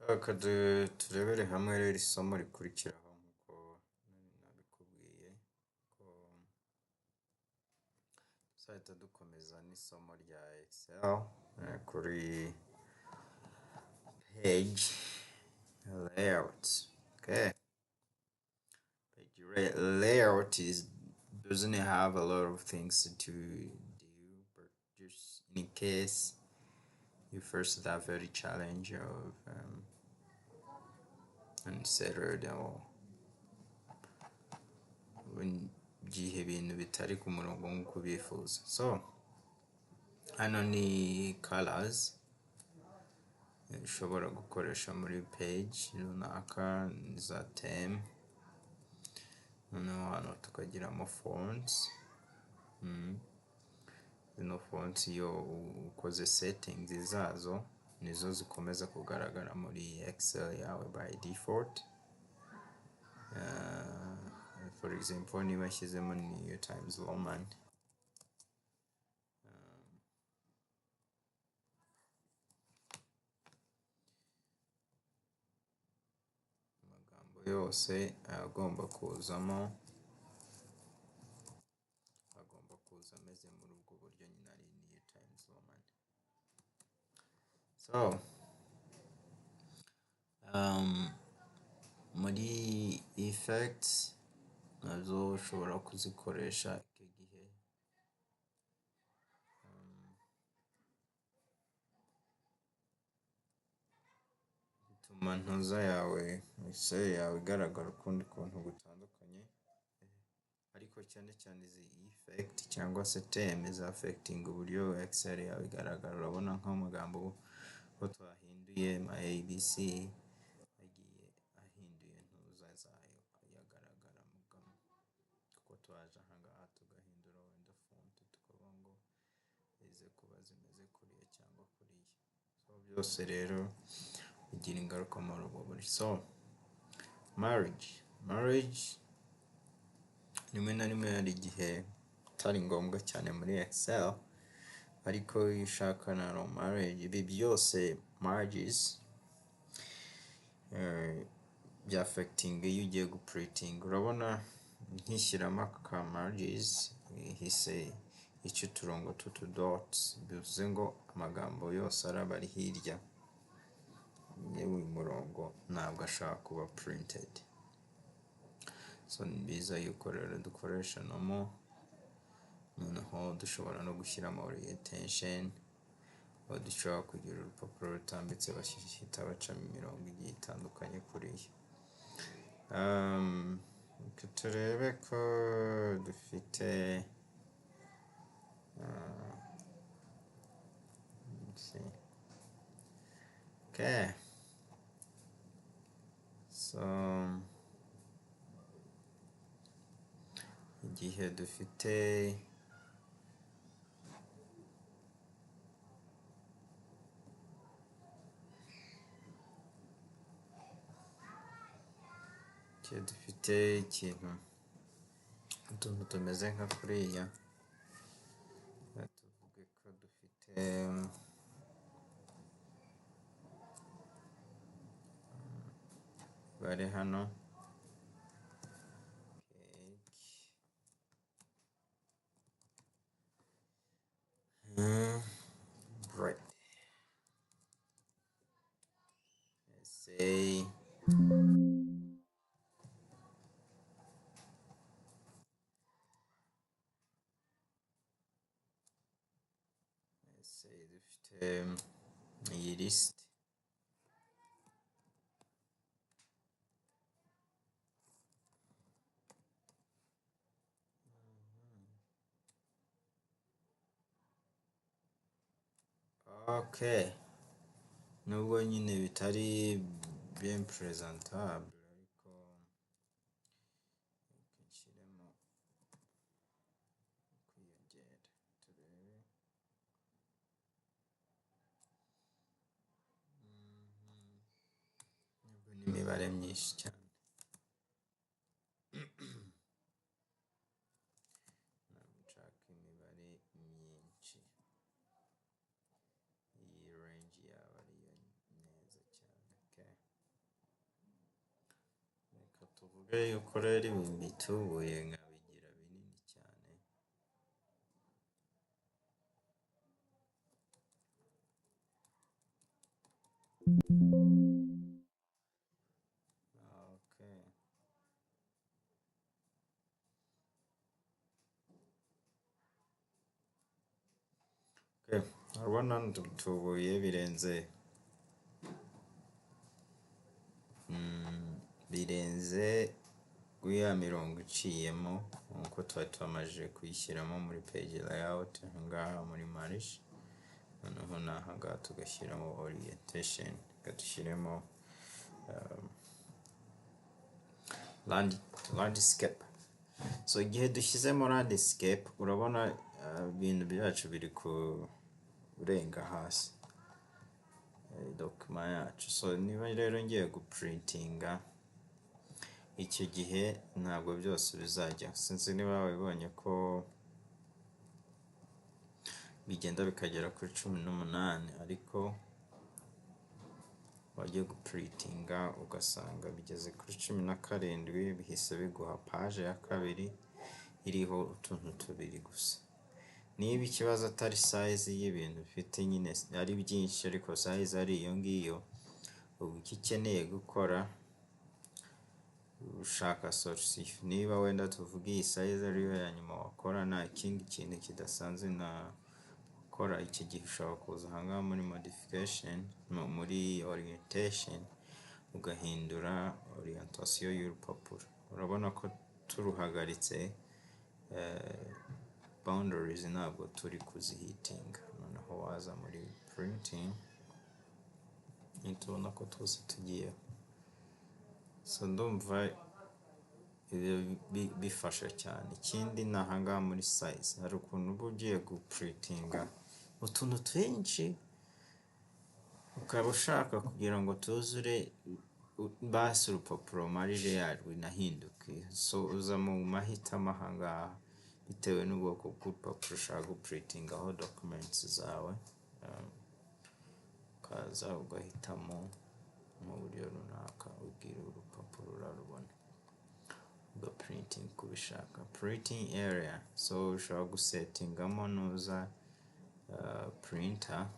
Reka turebere hamwe rero isomo rikurikiraho nk'uko nabikubwiye ko tuzahita dukomeza n'isomo rya Excel kuri page layout. Okay. Page layout doesn't have a lot of things to do, but just in case you first that very challenge of unsettled or gihe ibintu bitari ku murongo nk'uko bifuza. So hano ni colors ushobora gukoresha muri page runaka za theme. Noneho hano tukagiramo fonts. Zino fonts iyo ukoze settings zazo nizo zikomeza kugaragara muri Excel yawe by default. For example, niba nshyizemo New Times Roman, amagambo yose agomba kuzamo, agomba kuza ameze muri ubwo buryo nyine ari New Times Roman. So muri effects nazo ushobora kuzikoresha icyo gihe bituma ntuza yawe Excel yawe igaragara ukundi kuntu gutandukanye, ariko cyane cyane izi effect cyangwa se theme za affecting uburyo Excel yawe igaragara. Urabona nk'amagambo ko twahinduye ma ABC agiye ahinduye ntuza zayo yagaragara mugamo, kuko twaje ahangaha tugahindura wenda font tukavuga ngo ize kuba zimeze kuriya cyangwa kuriya. So byose rero bigira ingaruka muri ubwo buryo. So marriage rimwe na rimwe hari igihe atari ngombwa cyane muri Excel, ariko iyo ushaka na marriage ibi byose marges bya affecting iyo ugiye guprinting. Urabona nkishyiramo aka marges hise icyo turongo tutu dots, bivuze ngo amagambo yose araba ari hirya yewe umurongo ntabwo ashaka kuba printed. So ni byiza yuko rero dukoresha noneho dushobora no gushyiramo orientation, aho dushobora kugira urupapuro rutambitse bashyita bacamo imirongo igiye itandukanye kuriya. Turebe ko dufite okay. So igihe dufite ikintu utuntu tumeze nka kuriya, tuvuge ko dufite bari hano right. Let's say dufite iyi list. Okay, nubwo nyine bitari bien presentable, ariko nshyiremo kwiyongera turebe. Nubwo n'imibare myinshi cyane nshaka imibare myinshi, iyi range yaba ariyo neza cyane. Okay. tuvuge yuko rero ibi mbitubuye nkabigira binini cyane. Okay. Okay. Urabona ndutubuye birenze ya mirongo iciyemo nkuko twari twamajije kuyishyiramo muri page layout ahangaha muri marish. Noneho nahangaha tugashyiramo orientation, dushyiremo landscape. So igihe dushyizemo landscape urabona ibintu byacu biri kurenga hasi document yacu. So niba rero ngiye guprintinga icyo gihe ntabwo byose bizajya, sinzi niba wabibonye ko bigenda bikagera kuri 18 ariko wagiye guprintinga ugasanga bigeze kuri 17 bihise biguha page ya kabiri iriho utuntu tubiri gusa. Niba ikibazo atari size y'ibintu bifite nyine ari byinshi ariko size ari iyo ngiyo, ubu icyo ukeneye gukora ushaka solution. Niba wenda tuvuga iyi size ariyo ya nyuma wakora nta kindi kintu kidasanzwe na kora, iki gihe ushobora kuza ahangaha muri modification muri orientation ugahindura orientation y'urupapuro. Urabona ko turuhagaritse boundaries ntabwo turi kuzihitinga. Noneho waza muri printing tubona ko twose tugiye. So ndumva bifasha cyane. Ikindi ni ahangaha muri size hari ukuntu uba ugiye guprintinga utuntu twinshi ukaba ushaka kugira ngo tuzure basi urupapuro marije yarwo inahinduke. So uza mu mahitamo ahangaha bitewe n'ubwoko bw'urupapuro ushaka guprintingaho documents zawe, ukaza ugahitamo mu buryo runaka ubwira urupapuro urarubona ugaprinting kubishaka. Printing area, so ushobora gusetingamo nuza printer,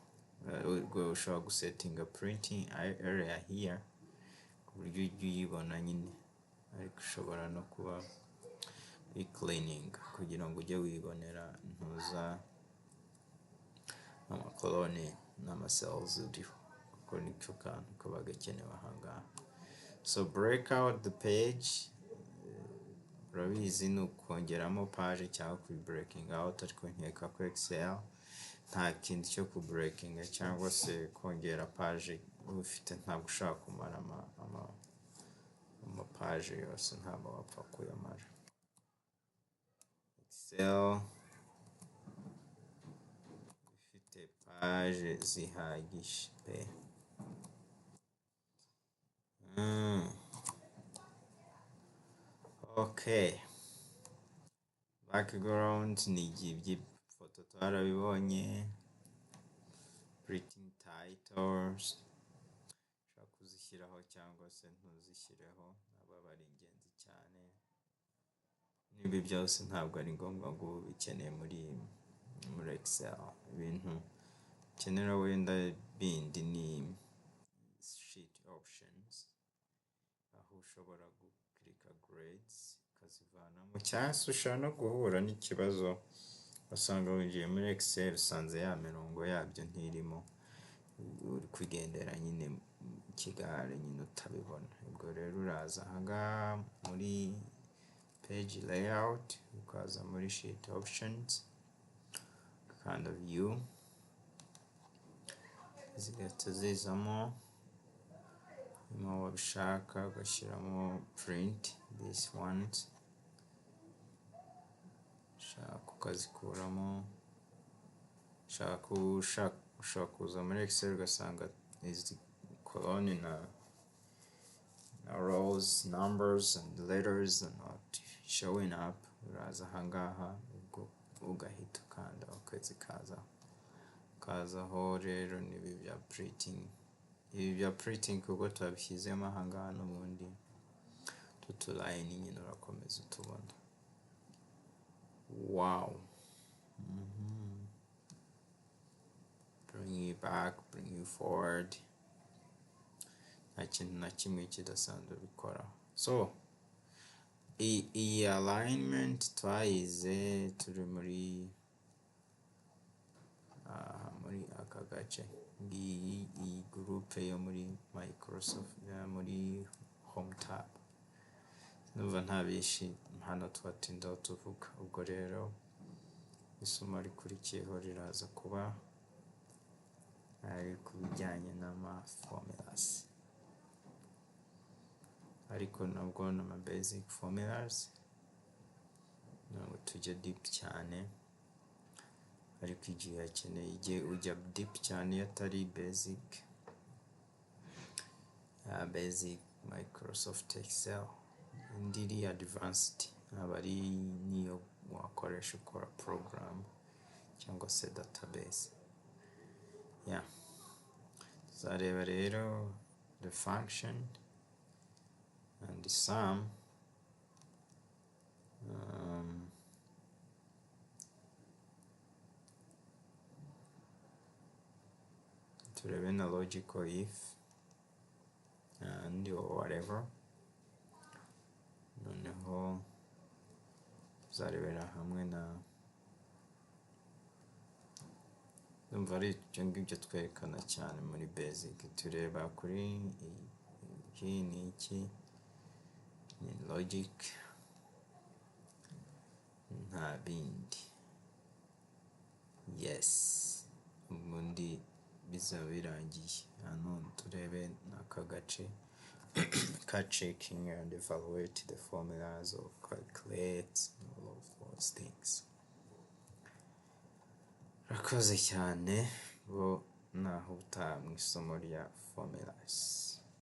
ushobora gusetinga printing area here ku buryo ujya uyibona nyine, ariko ushobora no kuba cleaning kugira ngo ujye wibonera ntuza amakoloni n'amacells uriho, kuko nicyo kantu kaba gakenewe ahangaha. So break out the page, urabizi ni ukongeramo page cyangwa ku breaking out, ariko nkeka ko Excel nta kindi cyo ku breaking cyangwa se kongera page ufite, ntabwo ushaka kumara amapage yose, ntabwo wapfa kuyamara. Excel ifite page zihagije pe. Okay, background ni iby'ifoto twarabibonye. Printing titles ushaka kuzishyiraho cyangwa se ntuzishyireho, nabo bari ingenzi cyane. Nibi byose ntabwo ari ngombwa ngo ubikeneye muri Excel. Ibintu ukenera wenda bindi ni sheet options, aho ushobora guklika grades ukazivanamo, cyangwa se ushobora no guhura n'ikibazo usanga winjiye muri Excel usanze ya mirongo yabyo ntirimo, uri kugendera nyine ikigare nyine utabibona. Ubwo rero uraza ahangaha muri page layout ukaza muri sheet options ukanda view, zigahita zizamo nyuma wabishaka ugashyiramo print these ones, ushaka ukazikuramo, ushaka kuza muri Excel ugasanga izi column na rows, numbers and letters are not showing up. Uraza ahangaha ugahita ukanda ukazaho. Rero nibi bya printing, ibi bya printing kuko twabishyizemo ahangaha n'ubundi utu line nyine urakomeza utubona. Wow. Bring you back, bring you forward. Nta kintu na kimwe kidasanzwe bikora. So iyi alignment twayize turi muri aka gace, iyi groupe yo muri Microsoft muri home tab. Numva nta bishi hano twatindaho tuvuga. Ubwo rero isomo rikurikiyeho riraza kuba ari kubijyanye n'ama formulas, ariko nabwo n'ama basic formulas, ntabwo tujya deep cyane, ariko igihe hakeneye igihe ujya deep cyane atari basic Microsoft Excel, indi iri advanced aba ari niyo wakoresha ukora program cyangwa se database. Tuzareba rero the function and the sum, turebe na logical if and or whatever. Noneho tuzarebera hamwe na numva ari ibyo ngibyo twerekana cyane muri basic. Tureba kuri iki ni iki, ni logic, nta bindi. Yes, ubundi bizaba birangiye. Hano turebe n'aka gace ka checking and evaluate the formulas or calculate all of those things. Rakoze cyane bo naho utaha mu isomo rya formulas.